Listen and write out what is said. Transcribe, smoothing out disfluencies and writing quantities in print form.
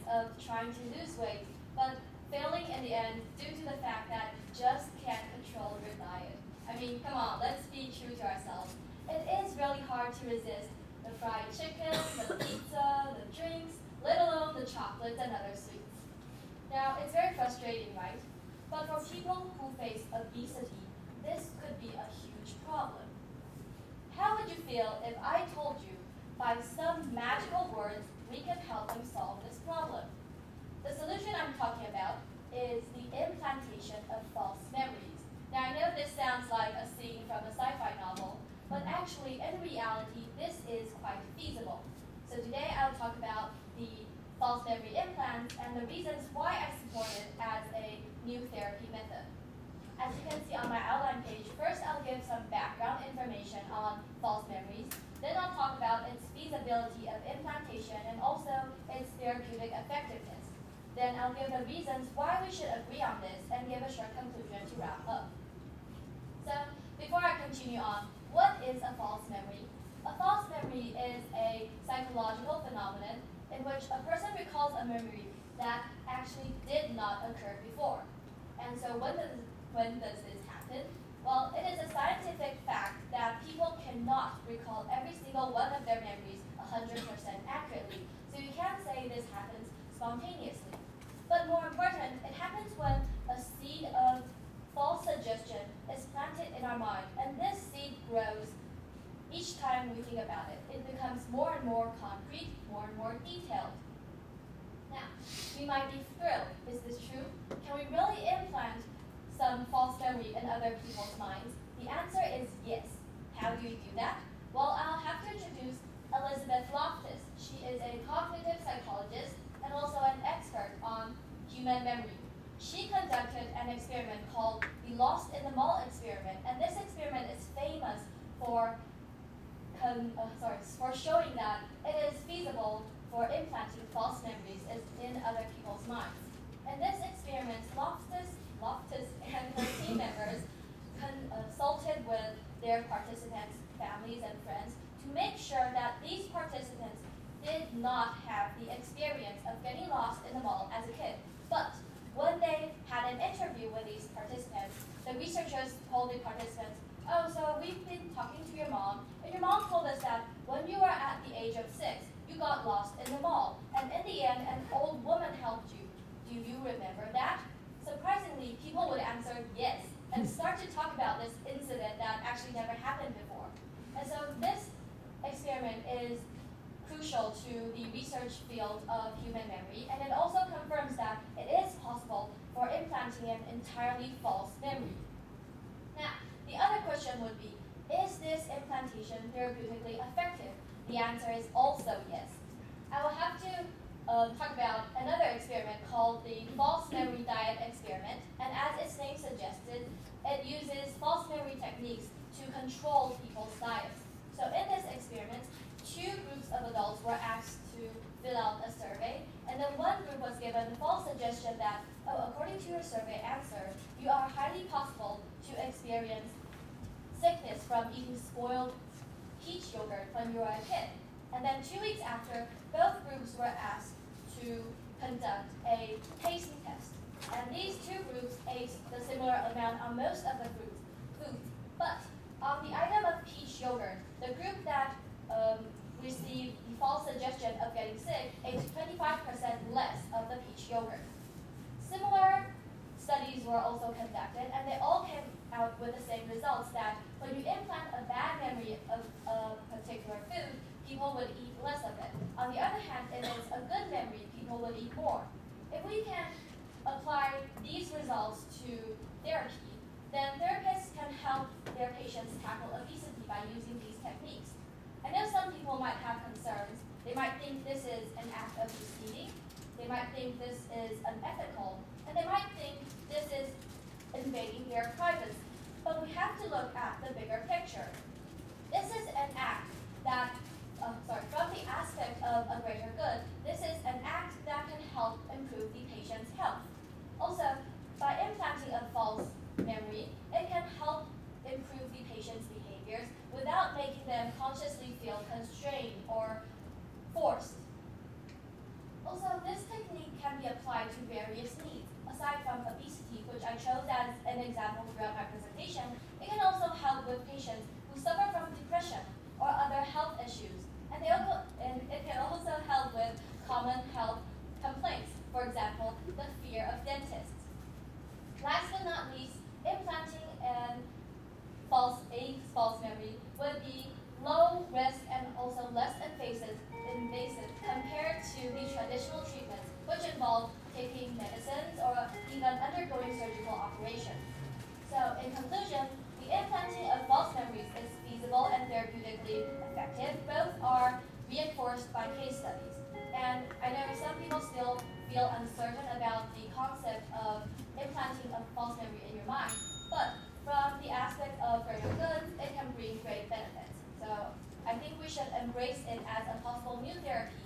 signs of trying to lose weight, but failing in the end due to the fact that you just can't control your diet. I mean, come on, let's be true to ourselves. It is really hard to resist the fried chicken, the pizza, the drinks, let alone the chocolates and other sweets. Now, it's very frustrating, right? But for people who face obesity, this could be a huge problem. How would you feel if I told you by some magical words we could help them solve this problem? The solution I'm talking about is the implantation of false memories. Now, I know this sounds like a scene from a sci-fi novel, but actually, in reality, this is quite feasible. So today I'll talk about the false memory implants and the reasons why I support it as a new therapy method. As you can see on my outline page, first I'll give some background information on false memories. Then I'll talk about its feasibility of implantation and also its therapeutic effectiveness. Then I'll give the reasons why we should agree on this and give a short conclusion to wrap up. So before I continue on, what is a false memory? A false memory is a psychological phenomenon in which a person recalls a memory that actually did not occur before. And so when does this happen? Well, it is a scientific fact that people cannot recall every single one of their memories 100% accurately. So you can't say this happens spontaneously. But more important, it happens when a seed of false suggestion is planted in our mind, and this seed grows each time we think about it. It becomes more and more concrete, more and more detailed. Now, we might be thrilled. Is this true? Can we really implant some false memory in other people's minds? The answer is yes. How do you do that? Well, I'll have to introduce Elizabeth Loftus. She is a cognitive psychologist and also an expert on human memory. She conducted an experiment called the Lost in the Mall experiment, and this experiment is famous for showing that it is feasible for implanting false memories in other people's minds. In this experiment, Loftus and her team members consulted with their participants, families, and friends to make sure that these participants did not have the experience of getting lost in the mall as a kid. But when they had an interview with these participants, the researchers told the participants, oh, so we've been talking to your mom, and your mom told us that when you were at the age of 6, you got lost in the mall, and in the end, an old woman helped you. Do you remember that? Surprisingly, people would answer yes, and start to talk about this incident that actually never happened before. And so this experiment is crucial to the research field of human memory, and it also confirms that it is possible for implanting an entirely false memory. Now, the other question would be, is this implantation therapeutically effective? The answer is also yes. I will have to talk about another experiment called the false memory diet experiment, and as its name suggested, it uses false memory techniques to control people's diets. So in this experiment, 2 groups of adults were asked to fill out a survey, and then one group was given the false suggestion that, oh, according to your survey answer, you are highly possible to experience sickness from eating spoiled peach yogurt when you were a kid. And then 2 weeks after, both groups were asked to conduct a tasting test. And these 2 groups ate the similar amount on most of the foods. But on the item of peach yogurt, the group that received the false suggestion of getting sick ate 25% less of the peach yogurt. Similar studies were also conducted, and they all came out with the same results, that when you implant a bad memory of a particular food, people would eat less of it. On the other hand, if it's a good memory, people would eat more. If we can apply these results to therapy, then therapists can help their patients tackle obesity by using these techniques. I know some people might have concerns. They might think this is an act of deceiving. They might think this is unethical. And they might think this is invading their privacy. But we have to look at the bigger picture. This is an act that, from the aspect of a greater good, this is an act that can help improve the patient's health. Also, by implanting a false memory, it can help improve the patient's behaviors without making them consciously feel constrained or forced. Also, this technique identify to various needs. Aside from obesity, which I chose as an example throughout my presentation, it can also help with patients who suffer from depression or other health issues. And it can also help with common health complaints, for example, the fear of dentists. Last but not least, implanting a false memory would be low risk and also less invasive compared to the traditional treatments, which involve taking medicines or even undergoing surgical operations. So in conclusion, the implanting of false memories is feasible and therapeutically effective. Both are reinforced by case studies. And I know some people still feel uncertain about the concept of implanting a false memory in your mind, but from the aspect of greater good, it can bring great benefits. So I think we should embrace it as a possible new therapy